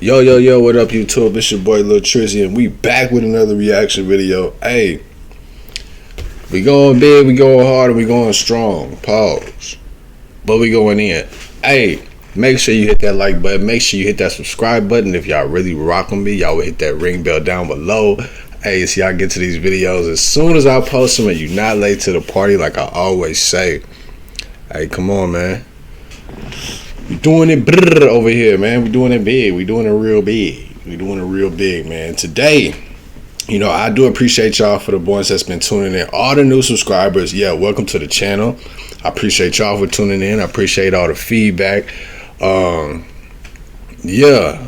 Yo, what up YouTube? It's your boy Lil Trizzy and we back with another reaction video. Hey, we going big, we going hard, and we going strong. Pause. But we going in. Hey, make sure you hit that like button. Make sure you hit that subscribe button. If y'all really rock with me, y'all will hit that ring bell down below. Hey, so y'all get to these videos as soon as I post them and you're not late to the party like I always say. Hey, come on, man. We doing it over here, man. We doing it big. We doing it real big. We doing it real big, man. Today, I do appreciate y'all for the boys that's been tuning in. All the new subscribers, yeah, welcome to the channel. I appreciate y'all for tuning in. I appreciate all the feedback. I know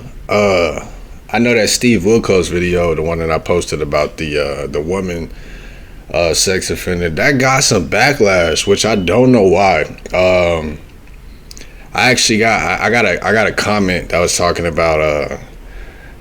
that Steve Wilkos video, the one that I posted about the woman sex offender, that got some backlash, which I don't know why. I got a comment that was talking about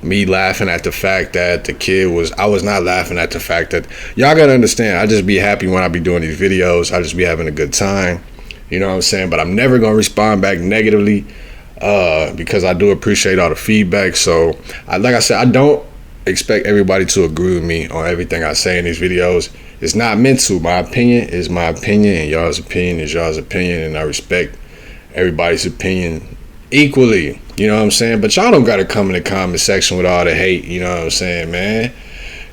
me laughing at the fact that the kid was. I was not laughing at the fact that, y'all gotta understand, I just be happy when I be doing these videos. I just be having a good time, you know what I'm saying? But I'm never gonna respond back negatively because I do appreciate all the feedback. So like I said, I don't expect everybody to agree with me on everything I say in these videos. It's not meant to. My opinion is my opinion, and y'all's opinion is y'all's opinion, and I respect everybody's opinion equally, you know what I'm saying? But y'all don't gotta come in the comment section with all the hate, you know what I'm saying, man?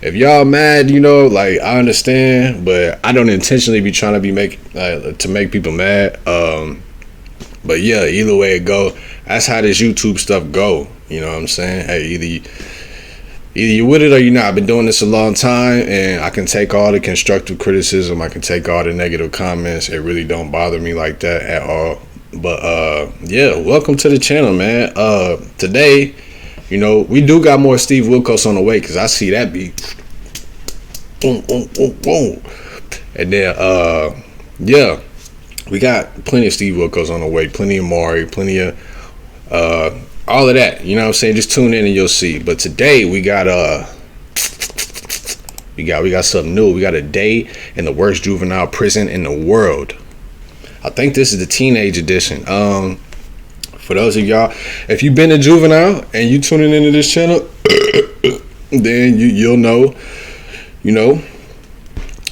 If y'all mad, like, I understand, but I don't intentionally be trying to be to make people mad. But yeah, either way it go, that's how this YouTube stuff go, you know what I'm saying? Hey, either you with it or you're not. I've been doing this a long time, and I can take all the constructive criticism, I can take all the negative comments. It really don't bother me like that at all. But yeah, welcome to the channel, man. Today, we do got more Steve Wilkos on the way, because I see that beat. Boom, boom, boom, boom. And then yeah, we got plenty of Steve Wilkos on the way, plenty of Maury, plenty of all of that, you know what I'm saying? Just tune in and you'll see. But today we got we got something new. We got a day in the worst juvenile prison in the world. I think this is the teenage edition. For those of y'all, if you've been a juvenile and you tuning into this channel, then you'll know,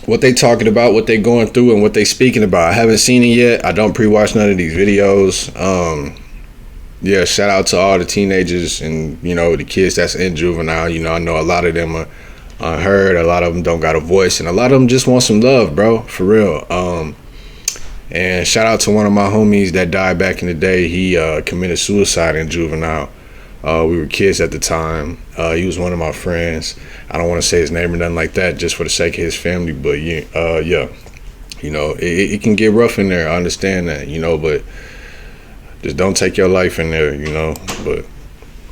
what they talking about, what they going through, and what they speaking about. I haven't seen it yet. I don't pre-watch none of these videos. Yeah, shout out to all the teenagers and the kids that's in juvenile. I know a lot of them are unheard. A lot of them don't got a voice, and a lot of them just want some love, bro, for real. And shout out to one of my homies that died back in the day. He committed suicide in juvenile. We were kids at the time. He was one of my friends. I don't want to say his name or nothing like that, just for the sake of his family. But yeah, it can get rough in there. I understand that, but just don't take your life in there, But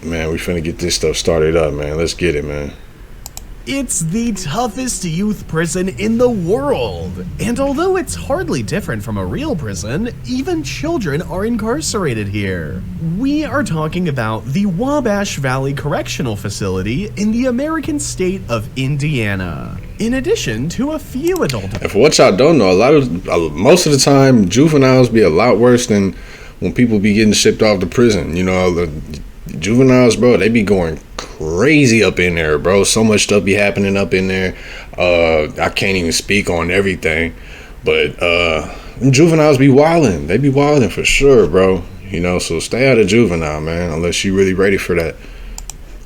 man, we finna get this stuff started up, man. Let's get it, man. It's the toughest youth prison in the world, and although it's hardly different from a real prison, even children are incarcerated here. We are talking about the Wabash Valley Correctional Facility in the American state of Indiana. In addition to a few adult... And for what y'all don't know, most of the time, juveniles be a lot worse than when people be getting shipped off to prison. The juveniles, bro, they be going crazy up in there, bro. So much stuff be happening up in there. I can't even speak on everything, but juveniles be wilding. They be wilding for sure, bro. So stay out of juvenile, man, unless you really ready for that.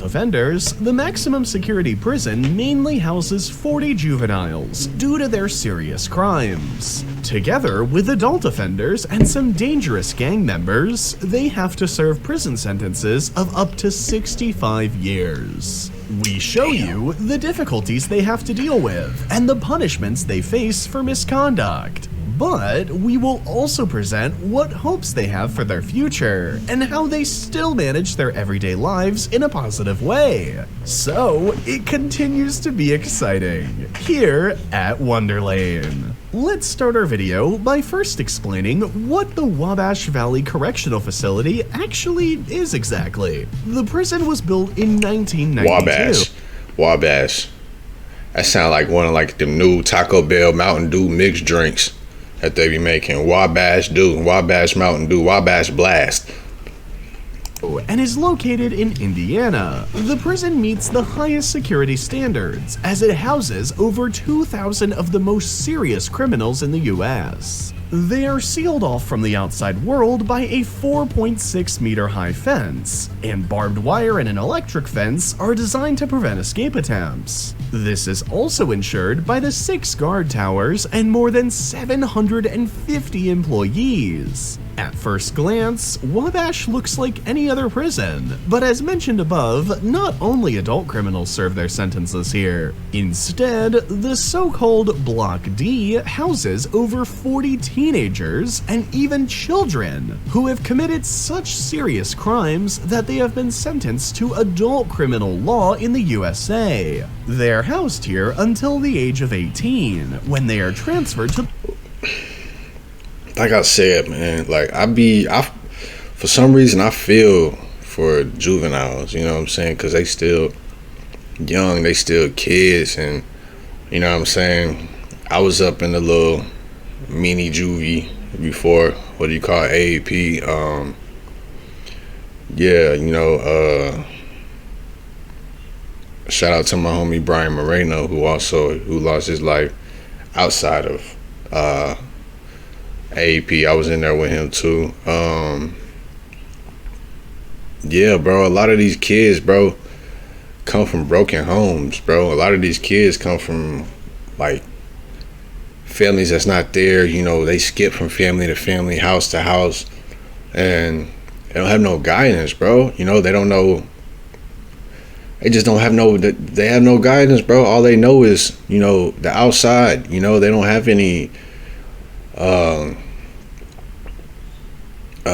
Offenders, the maximum security prison mainly houses 40 juveniles due to their serious crimes. Together with adult offenders and some dangerous gang members, they have to serve prison sentences of up to 65 years. We show you the difficulties they have to deal with and the punishments they face for misconduct. But we will also present what hopes they have for their future and how they still manage their everyday lives in a positive way. So it continues to be exciting here at Wonderlane. Let's start our video by first explaining what the Wabash Valley Correctional Facility actually is exactly. The prison was built in 1992. Wabash. That sound like one of them new Taco Bell Mountain Dew mixed drinks that they be making. Wabash Dew, Wabash Mountain Dew, Wabash Blast. and is located in Indiana. The prison meets the highest security standards as it houses over 2,000 of the most serious criminals in the US. They are sealed off from the outside world by a 4.6 meter high fence, and barbed wire and an electric fence are designed to prevent escape attempts. This is also ensured by the 6 guard towers and more than 750 employees. At first glance, Wabash looks like any other prison, but as mentioned above, not only adult criminals serve their sentences here. Instead, the so-called Block D houses over 40 teenagers and even children who have committed such serious crimes that they have been sentenced to adult criminal law in the USA. They are housed here until the age of 18, when they are transferred to... Like I said, man, like for some reason I feel for juveniles, you know what I'm saying? Because they still young, they still kids, and you know what I'm saying? I was up in the little mini juvie before, what do you call it, AAP. Yeah, you know, shout out to my homie Brian Moreno, who lost his life outside of AAP. I was in there with him too. Yeah, bro, a lot of these kids, bro, come from broken homes, bro. A lot of these kids come from like families that's not there. You know, they skip from family to family, house to house, and they don't have no guidance, bro. You know, they don't know. They just don't have they have no guidance, bro. All they know is, you know, the outside. You know, they don't have any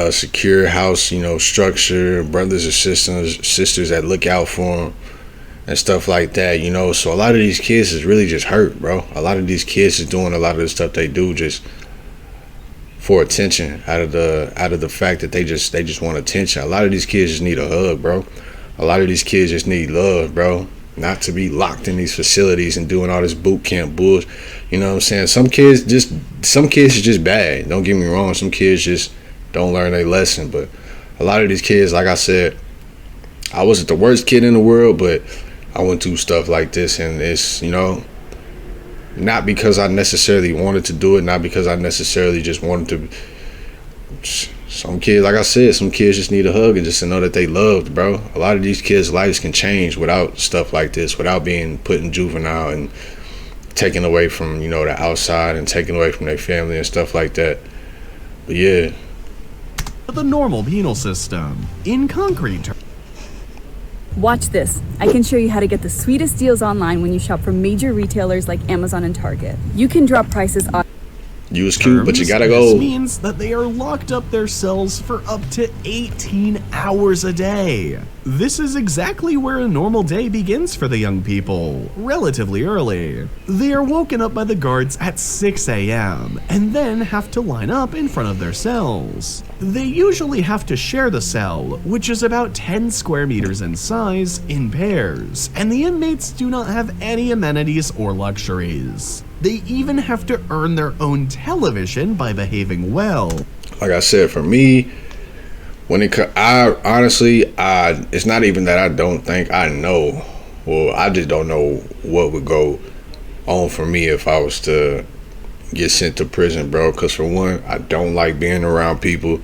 secure house, you know, structure, brothers or sisters that look out for them and stuff like that, you know. So a lot of these kids is really just hurt, bro. A lot of these kids is doing a lot of the stuff they do just for attention, out of the fact that they just want attention. A lot of these kids just need a hug, bro. A lot of these kids just need love, bro. Not to be locked in these facilities and doing all this boot camp bullshit. You know what I'm saying? Some kids is just bad. Don't get me wrong. Some kids just don't learn their lesson. But a lot of these kids, like I said, I wasn't the worst kid in the world, but I went through stuff like this, and it's, you know, not because I necessarily wanted to do it, not because I necessarily just wanted to. Some kids, like I said, some kids just need a hug and just to know that they loved, bro. A lot of these kids' lives can change without stuff like this, without being put in juvenile and taken away from, you know, the outside and taken away from their family and stuff like that. But yeah. The normal penal system, in concrete terms. Watch this. I can show you how to get the sweetest deals online when you shop from major retailers like Amazon and Target. You can drop prices on... You was cute, but you gotta go. This means that they are locked up their cells for up to 18 hours a day. This is exactly where a normal day begins for the young people, relatively early. They are woken up by the guards at 6 a.m. and then have to line up in front of their cells. They usually have to share the cell, which is about 10 square meters in size, in pairs, and the inmates do not have any amenities or luxuries. They even have to earn their own television by behaving well. Like I said, for me, it's not even that I don't think I know. Well, I just don't know what would go on for me if I was to get sent to prison, bro. Because for one, I don't like being around people.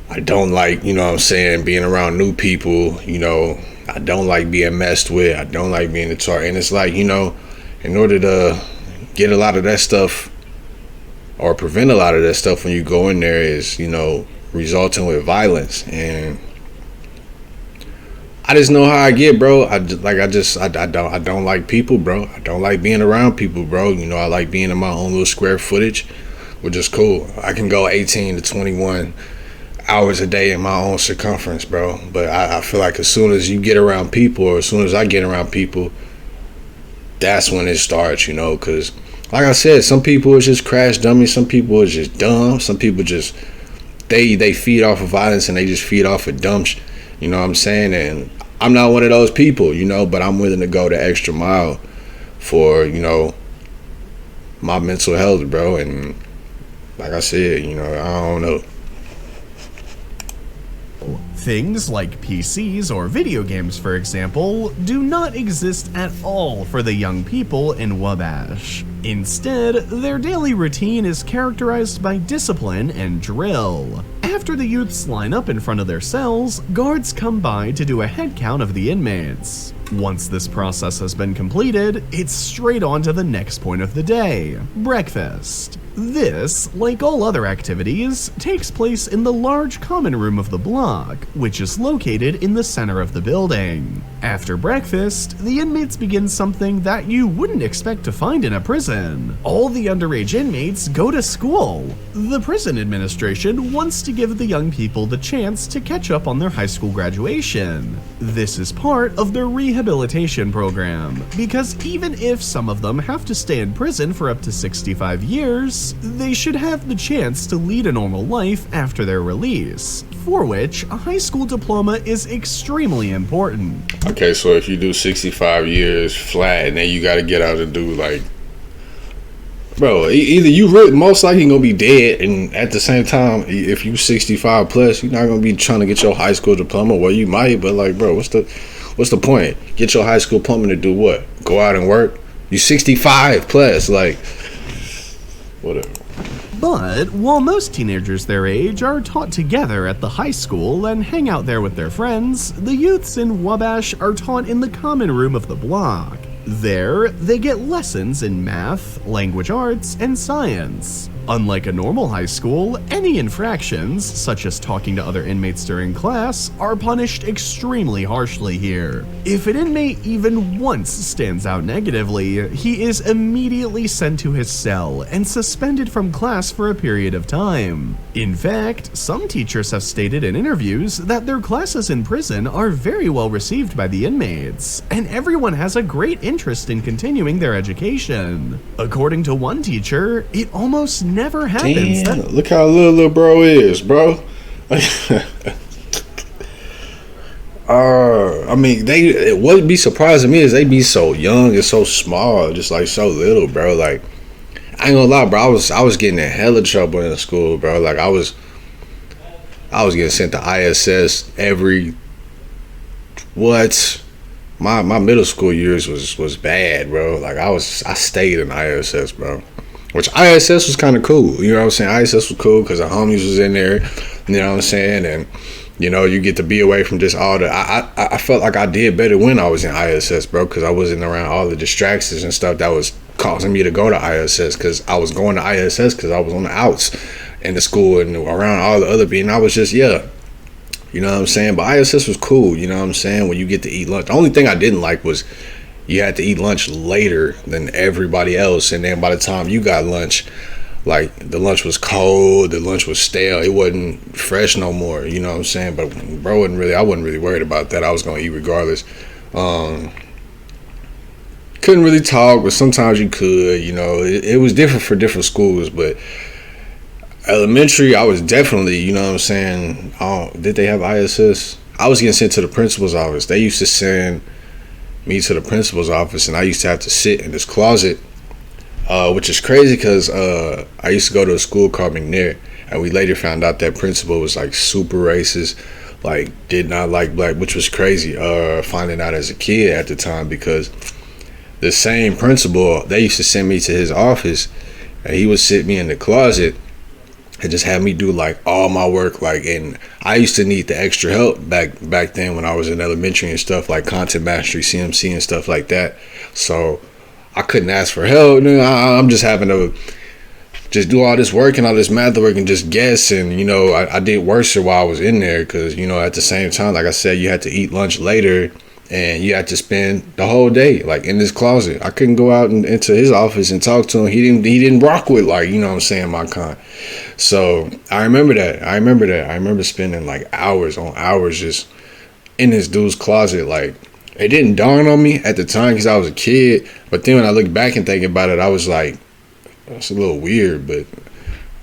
I don't like, you know what I'm saying, being around new people. You know, I don't like being messed with. I don't like being a target. And it's like, you know, in order to get a lot of that stuff or prevent a lot of that stuff when you go in there is, you know, resulting with violence. And I just know how I get, bro. I don't like people, bro. I don't like being around people, bro. You know, I like being in my own little square footage, which is cool. I can go 18 to 21 hours a day in my own circumference, bro. But I feel like as soon as you get around people, or as soon as I get around people, that's when it starts, you know. Because like I said, some people is just crash dummies. Some people is just dumb. Some people just they feed off of violence, and they just feed off of dumb you know what I'm saying? And I'm not one of those people, you know, but I'm willing to go the extra mile for, you know, my mental health, bro. And like I said, you know, I don't know. Things like PCs or video games, for example, do not exist at all for the young people in Wabash. Instead, their daily routine is characterized by discipline and drill. After the youths line up in front of their cells, guards come by to do a head count of the inmates. Once this process has been completed, it's straight on to the next point of the day, breakfast. This, like all other activities, takes place in the large common room of the block, which is located in the center of the building. After breakfast, the inmates begin something that you wouldn't expect to find in a prison. All the underage inmates go to school. The prison administration wants to give the young people the chance to catch up on their high school graduation. This is part of their rehabilitation program, because even if some of them have to stay in prison for up to 65 years, they should have the chance to lead a normal life after their release, for which a high school diploma is extremely important. Okay, so if you do 65 years flat and then you got to get out and do like, bro, either you really most likely gonna be dead, and at the same time, if you 65 plus, you're not gonna be trying to get your high school diploma. Well, you might, but like, bro, what's the point? Get your high school diploma to do what? Go out and work? You 65 plus, like, whatever. But while most teenagers their age are taught together at the high school and hang out there with their friends, the youths in Wabash are taught in the common room of the block. There, they get lessons in math, language arts, and science. Unlike a normal high school, any infractions, such as talking to other inmates during class, are punished extremely harshly here. If an inmate even once stands out negatively, he is immediately sent to his cell and suspended from class for a period of time. In fact, some teachers have stated in interviews that their classes in prison are very well received by the inmates, and everyone has a great interest in continuing their education. According to one teacher, it almost never happens. Damn, look how little bro is, bro. I mean, it wouldn't be surprising me is they be so young and so small, just like so little, bro. Like, I ain't gonna lie, bro. I was getting in hella trouble in school, bro. Like, I was getting sent to ISS every My middle school years was bad, bro. Like, I stayed in ISS, bro. Which ISS was kind of cool, you know what I'm saying? ISS was cool because the homies was in there, you know what I'm saying? And, you know, you get to be away from just all the... I felt like I did better when I was in ISS, bro, because I wasn't around all the distractions and stuff that was causing me to go to ISS, because I was going to ISS because I was on the outs in the school and around all the other people. And I was just, yeah, you know what I'm saying? But ISS was cool, you know what I'm saying, when you get to eat lunch. The only thing I didn't like was you had to eat lunch later than everybody else, and then by the time you got lunch, like, the lunch was cold, the lunch was stale, it wasn't fresh no more, you know what I'm saying? But bro, I wasn't really worried about that. I was gonna eat regardless. Couldn't really talk, but sometimes you could, you know. It was different for different schools, but elementary, I was definitely, you know what I'm saying, did they have ISS? I was getting sent to the principal's office. They used to send me to the principal's office, and I used to have to sit in this closet, which is crazy because I used to go to a school called McNair, and we later found out that principal was like super racist, like did not like black, which was crazy finding out as a kid at the time, because the same principal, they used to send me to his office, and he would sit me in the closet and just have me do like all my work, like, and I used to need the extra help back then when I was in elementary and stuff, like content mastery, CMC and stuff like that. So I couldn't ask for help. I'm just having to just do all this work and all this math work and just guess. And, you know, I did worse while I was in there because, you know, at the same time, like I said, you had to eat lunch later and you had to spend the whole day like in this closet. I couldn't go out into his office and talk to him. He didn't rock with, like, you know what I'm saying, my kind. So I remember that. I remember spending like hours on hours just in this dude's closet. Like, it didn't dawn on me at the time because I was a kid, but then when I look back and think about it, I was like, that's a little weird, but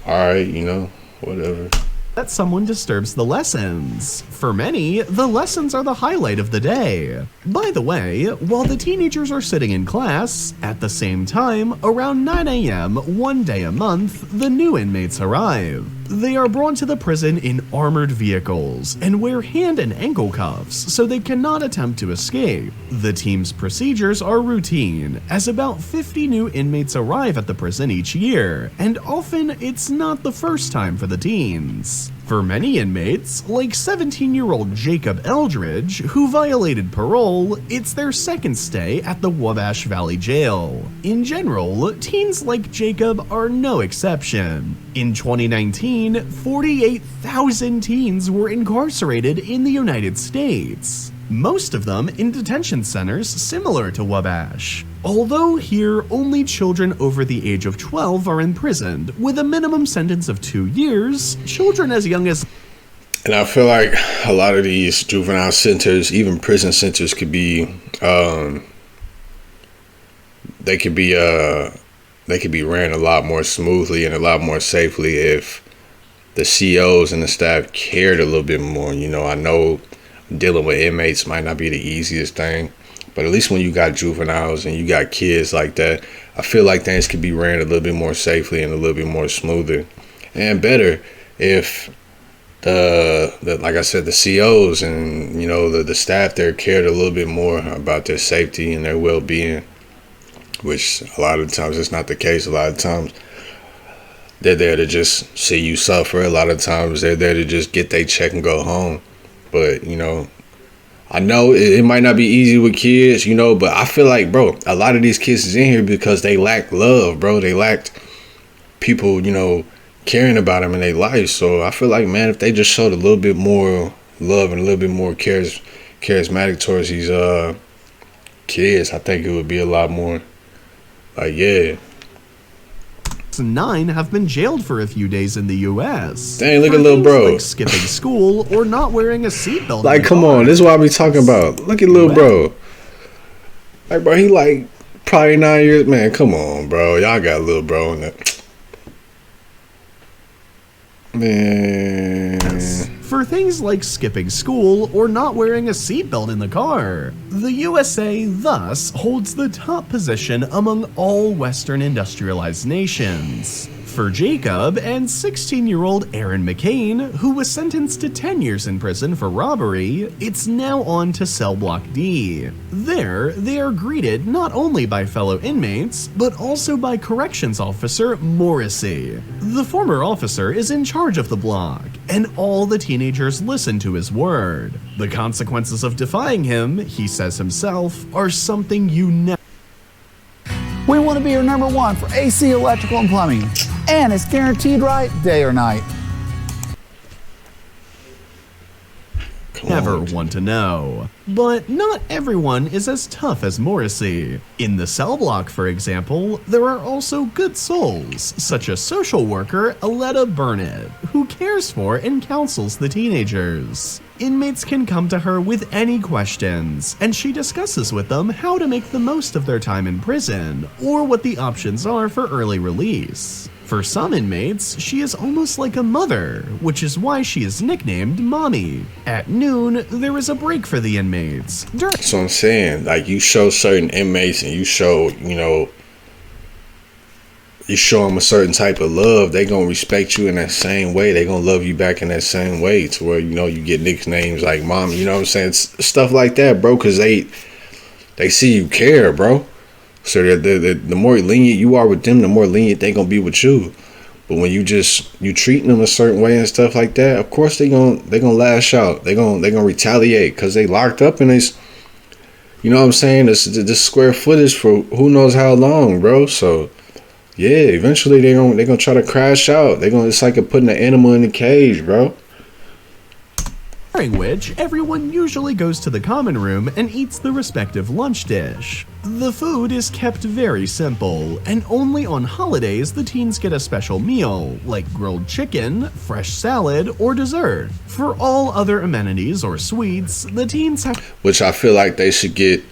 all right, you know, whatever. That someone disturbs the lessons. For many, the lessons are the highlight of the day. By the way, while the teenagers are sitting in class, at the same time, around 9 a.m. one day a month, the new inmates arrive. They are brought to the prison in armored vehicles and wear hand and ankle cuffs so they cannot attempt to escape. The team's procedures are routine, as about 50 new inmates arrive at the prison each year, and often it's not the first time for the teens. For many inmates, like 17-year-old Jacob Eldridge, who violated parole, it's their second stay at the Wabash Valley Jail. In general, teens like Jacob are no exception. In 2019, 48,000 teens were incarcerated in the United States. Most of them in detention centers similar to Wabash. Although here, only children over the age of 12 are imprisoned, with a minimum sentence of 2 years, children as young as... And I feel like a lot of these juvenile centers, even prison centers, could be, they could be ran a lot more smoothly and a lot more safely if the COs and the staff cared a little bit more. You know, I know dealing with inmates might not be the easiest thing, but at least when you got juveniles and you got kids like that, I feel like things could be ran a little bit more safely and a little bit more smoother and better if the like I said, the COs and, you know, the staff there cared a little bit more about their safety and their well-being, which a lot of times it's not the case. A lot of times they're there to just see you suffer. A lot of times they're there to just get their check and go home. But, you know, I know it might not be easy with kids, you know, but I feel like, bro, a lot of these kids is in here because they lack love, bro. They lacked people, you know, caring about them in their life. So I feel like, man, if they just showed a little bit more love and a little bit more charismatic towards these kids, I think it would be a lot more like, yeah. 9 have been jailed for a few days in the U.S. Dang, look at little bro. Like skipping school or not wearing a seatbelt. Like, come on, this is what I be talking about. Look at little bro. Like, bro, he like probably 9 years. Man, come on, bro. Y'all got little bro in that. Man. For things like skipping school or not wearing a seatbelt in the car. The USA thus holds the top position among all Western industrialized nations. For Jacob and 16-year-old Aaron McCain, who was sentenced to 10 years in prison for robbery, it's now on to Cell Block D. There, they are greeted not only by fellow inmates, but also by Corrections Officer Morrissey. The former officer is in charge of the block, and all the teenagers listen to his word. The consequences of defying him, he says himself, are something you never... We want to be your number one for AC, electrical, and plumbing. And it's guaranteed right day or night. Never want to know. But not everyone is as tough as Morrissey. In the cell block, for example, there are also good souls, such as social worker Aletta Burnett, who cares for and counsels the teenagers. Inmates can come to her with any questions, and she discusses with them how to make the most of their time in prison, or what the options are for early release. For some inmates, she is almost like a mother, which is why she is nicknamed Mommy. At noon, there is a break for the inmates. So I'm saying, like, you show certain inmates and you show, you know, you show them a certain type of love, they gonna respect you in that same way. They gonna love you back in that same way, to where, you know, you get nicknames like Mommy, you know what I'm saying? It's stuff like that, bro, because they see you care, bro. So the more lenient you are with them, the more lenient they gonna be with you. But when you treating them a certain way and stuff like that, of course they gonna lash out. They gonna retaliate because they locked up in this. You know what I'm saying? This square footage for who knows how long, bro. So yeah, eventually they gonna try to crash out. It's like putting an animal in a cage, bro. During which, everyone usually goes to the common room and eats the respective lunch dish. The food is kept very simple, and only on holidays the teens get a special meal, like grilled chicken, fresh salad, or dessert. For all other amenities or sweets, the teens have... Which I feel like they should get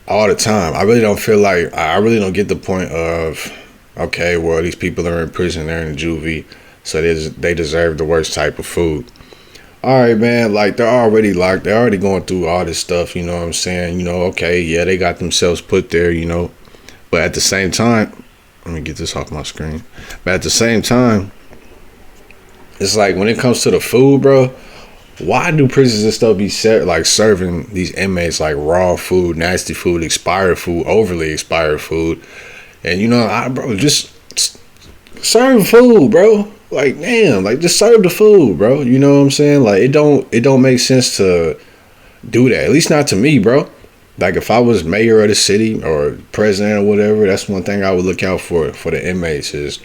all the time. I really don't get the point of, okay, well, these people are in prison, they're in juvie, so they deserve the worst type of food. all right, man, like they're already locked. They're already going through all this stuff, you know what I'm saying? You know, okay, yeah, they got themselves put there, you know. But at the same time, let me get this off my screen. But at the same time, it's like when it comes to the food, bro, why do prisons and stuff be serving these inmates like raw food, nasty food, expired food, overly expired food? And you know, bro, just serve food, bro. Like, damn, like just serve the food, bro. You know what I'm saying? Like it don't make sense to do that. At least not to me, bro. Like if I was mayor of the city or president or whatever, that's one thing I would look out for the inmates is,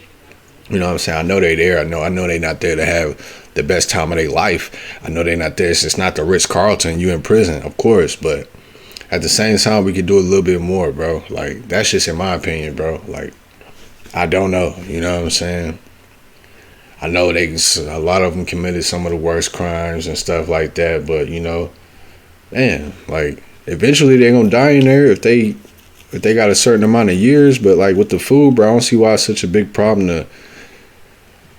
you know what I'm saying? I know they there. I know they not there to have the best time of their life. I know they not there. It's not the Ritz-Carlton. You in prison, of course, but at the same time, we could do a little bit more, bro. Like that's just in my opinion, bro. Like I don't know. You know what I'm saying? I know a lot of them committed some of the worst crimes and stuff like that, but you know, man, like eventually they're gonna die in there if they got a certain amount of years. But like with the food, bro, I don't see why it's such a big problem to.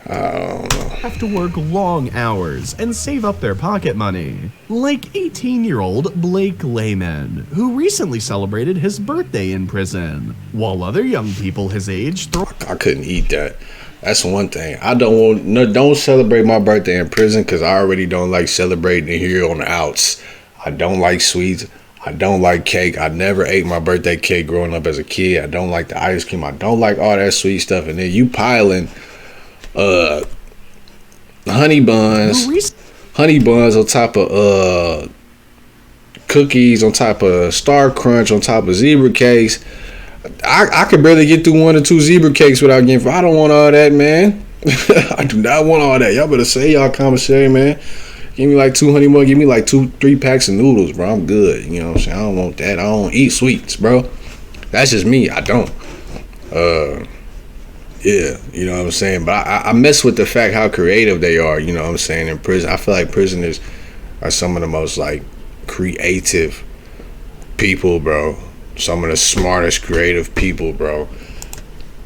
I don't know. Have to work long hours and save up their pocket money. Like 18-year-old Blake Lehman, who recently celebrated his birthday in prison, while other young people his age I couldn't eat that. That's one thing. I don't celebrate my birthday in prison because I already don't like celebrating it here on the outs. I don't like sweets. I don't like cake. I never ate my birthday cake growing up as a kid. I don't like the ice cream. I don't like all that sweet stuff. And then you piling honey buns on top of cookies, on top of Star Crunch, on top of zebra cakes. I could barely get through 1 or 2 zebra cakes without getting. I don't want all that, man. I do not want all that. Y'all better say y'all commissary, man. Give me like 2 honey buns. Give me like 2-3 packs of noodles, bro. I'm good. You know what I'm saying? I don't want that. I don't eat sweets, bro. That's just me. I don't. Yeah, you know what I'm saying? But I mess with the fact how creative they are, you know what I'm saying, in prison. I feel like prisoners are some of the most, like, creative people, bro. Some of the smartest, creative people, bro.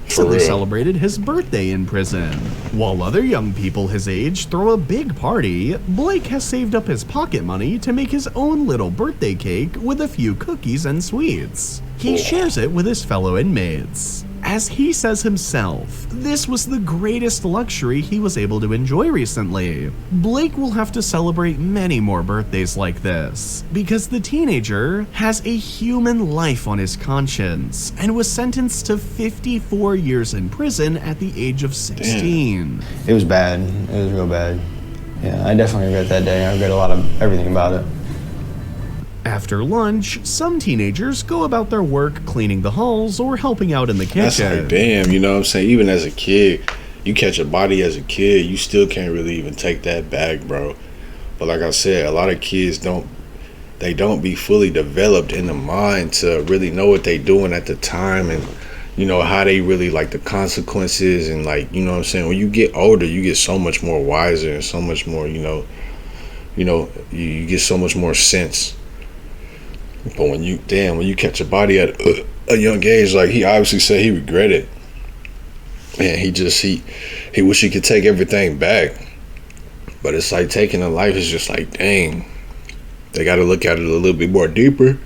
For real. Celebrated his birthday in prison. While other young people his age throw a big party, Blake has saved up his pocket money to make his own little birthday cake with a few cookies and sweets. He shares it with his fellow inmates. As he says himself, this was the greatest luxury he was able to enjoy recently. Blake will have to celebrate many more birthdays like this, because the teenager has a human life on his conscience and was sentenced to 54 years in prison at the age of 16. It was bad. It was real bad. Yeah, I definitely regret that day. I regret a lot of everything about it. After lunch, some teenagers go about their work cleaning the halls or helping out in the kitchen. That's like, damn, you know what I'm saying? Even as a kid, you catch a body as a kid, you still can't really even take that back, bro. But like I said, a lot of kids don't be fully developed in the mind to really know what they doing at the time and, you know, how they really like the consequences and like, you know what I'm saying? When you get older, you get so much more wiser and so much more, you get so much more sense. But when you catch a body at a young age, like he obviously said he regretted, and he wish he could take everything back. But it's like taking a life is just like, dang, they got to look at it a little bit more deeper.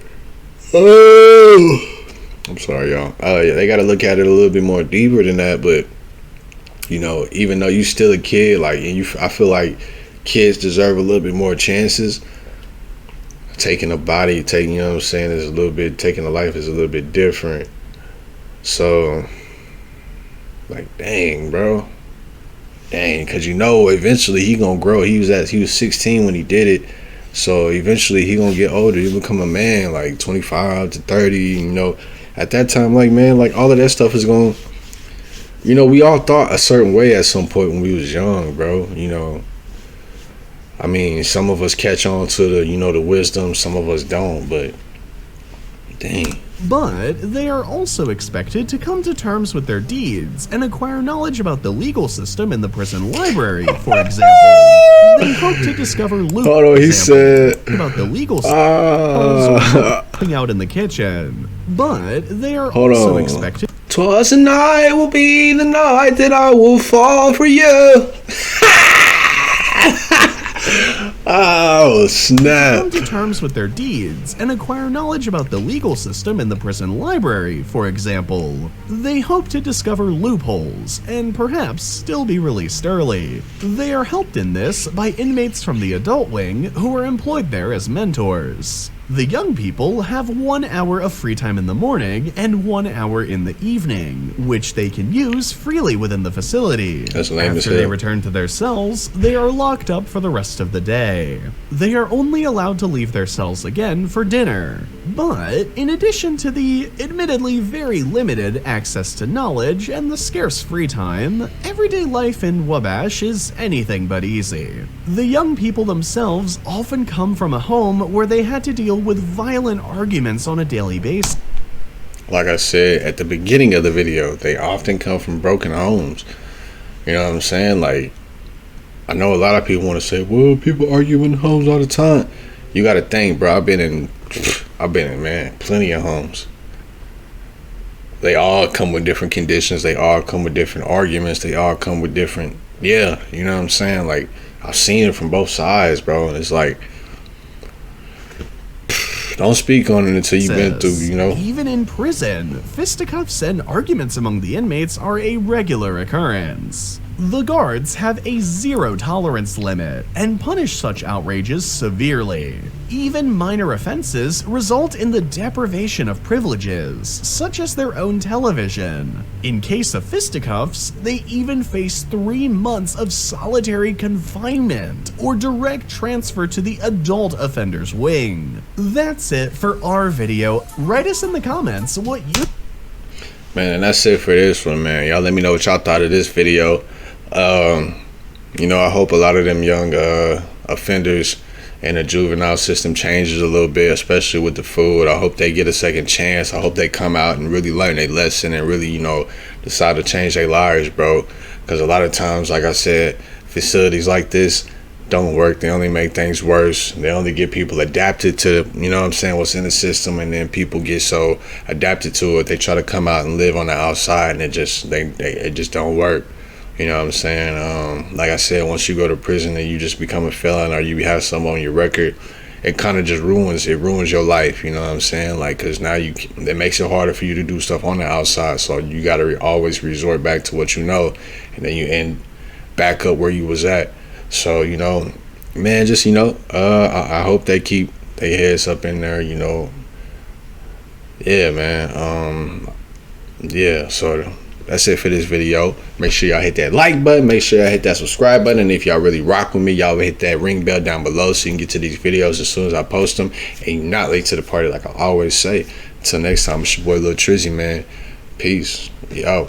Oh, I'm sorry, y'all. Yeah, they got to look at it a little bit more deeper than that. But you know, even though you still a kid, like, and I feel like kids deserve a little bit more chances. Taking a you know what I'm saying, is a little bit, taking a life is a little bit different. So, like, dang, bro. Dang, because you know, eventually he gonna grow. He was 16 when he did it. So eventually he gonna get older. He become a man, like 25 to 30, you know. At that time, like, man, like all of that stuff is gonna, you know, we all thought a certain way at some point when we was young, bro, you know. I mean, some of us catch on to the, you know, the wisdom, some of us don't, but dang. But they are also expected to come to terms with their deeds and acquire knowledge about the legal system in the prison library, for example. They hope to discover loot about the legal system, helping out in the kitchen. But they are also expected. 'Twas a night will be the night that I will fall for you. Oh, snap. Come to terms with their deeds and acquire knowledge about the legal system in the prison library, for example. They hope to discover loopholes and perhaps still be released early. They are helped in this by inmates from the adult wing who are employed there as mentors. The young people have 1 hour of free time in the morning and 1 hour in the evening, which they can use freely within the facility. That's lame as After they hell. return to their cells, they are locked up for the rest of the day. They are only allowed to leave their cells again for dinner. But in addition to the admittedly very limited access to knowledge and the scarce free time, everyday life in Wabash is anything but easy. The young people themselves often come from a home where they had to deal with violent arguments on a daily basis. Like I said at the beginning of the video, they often come from broken homes. You know what I'm saying? Like, I know a lot of people want to say, well, people argue in homes all the time. You got to think, bro. I've been in, man, plenty of homes. They all come with different conditions. They all come with different arguments. They all come with different, yeah, you know what I'm saying? Like, I've seen it from both sides, bro. And it's like, don't speak on it until you've been through, you know? Even in prison, fisticuffs and arguments among the inmates are a regular occurrence. The guards have a zero tolerance limit and punish such outrages severely. Even minor offenses result in the deprivation of privileges, such as their own television. In case of fisticuffs, they even face 3 months of solitary confinement or direct transfer to the adult offenders wing. That's it for our video. Write us in the comments what you... Man, and that's it for this one, man. Y'all let me know what y'all thought of this video. You know, I hope a lot of them young offenders and the juvenile system changes a little bit, especially with the food. I hope they get a second chance. I hope they come out and really learn their lesson and really, you know, decide to change their lives, bro. Because a lot of times, like I said, facilities like this don't work. They only make things worse. They only get people adapted to, you know what I'm saying, what's in the system, and then people get so adapted to it, they try to come out and live on the outside, and it just don't work. You know what I'm saying? Like I said, once you go to prison and you just become a felon or you have something on your record, it kind of just ruins your life. You know what I'm saying? Like, because now it makes it harder for you to do stuff on the outside. So you got to always resort back to what you know, and then you end back up where you was at. So, you know, man, just, you know, I hope they keep their heads up in there, you know. Yeah, man. Yeah, sort of. That's it for this video. Make sure y'all hit that like button. Make sure y'all hit that subscribe button. And if y'all really rock with me, y'all hit that ring bell down below so you can get to these videos as soon as I post them. And you're not late to the party like I always say. Until next time, it's your boy Lil Trizzy, man. Peace. Yo.